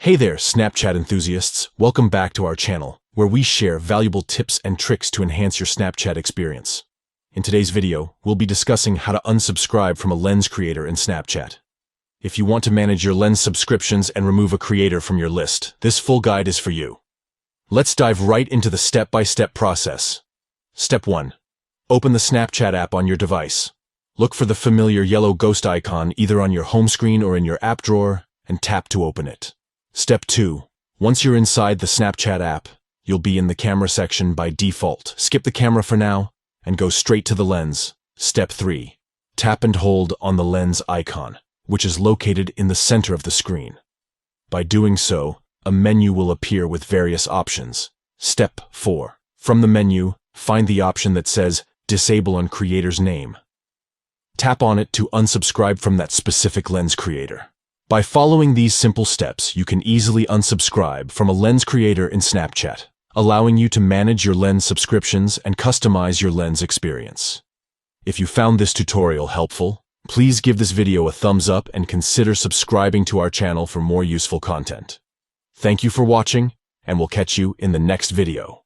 Hey there, Snapchat enthusiasts. Welcome back to our channel, where we share valuable tips and tricks to enhance your Snapchat experience. In today's video, we'll be discussing how to unsubscribe from a lens creator in Snapchat. If you want to manage your lens subscriptions and remove a creator from your list, this full guide is for you. Let's dive right into the step-by-step process. Step 1. Open the Snapchat app on your device. Look for the familiar yellow ghost icon either on your home screen or in your app drawer, and tap to open it. Step 2. Once you're inside the Snapchat app, you'll be in the camera section by default. Skip the camera for now and go straight to the lens. Step 3. Tap and hold on the lens icon, which is located in the center of the screen. By doing so, a menu will appear with various options. Step 4. From the menu, find the option that says Disable on Creator's Name. Tap on it to unsubscribe from that specific lens creator. By following these simple steps, you can easily unsubscribe from a lens creator in Snapchat, allowing you to manage your lens subscriptions and customize your lens experience. If you found this tutorial helpful, please give this video a thumbs up and consider subscribing to our channel for more useful content. Thank you for watching, and we'll catch you in the next video.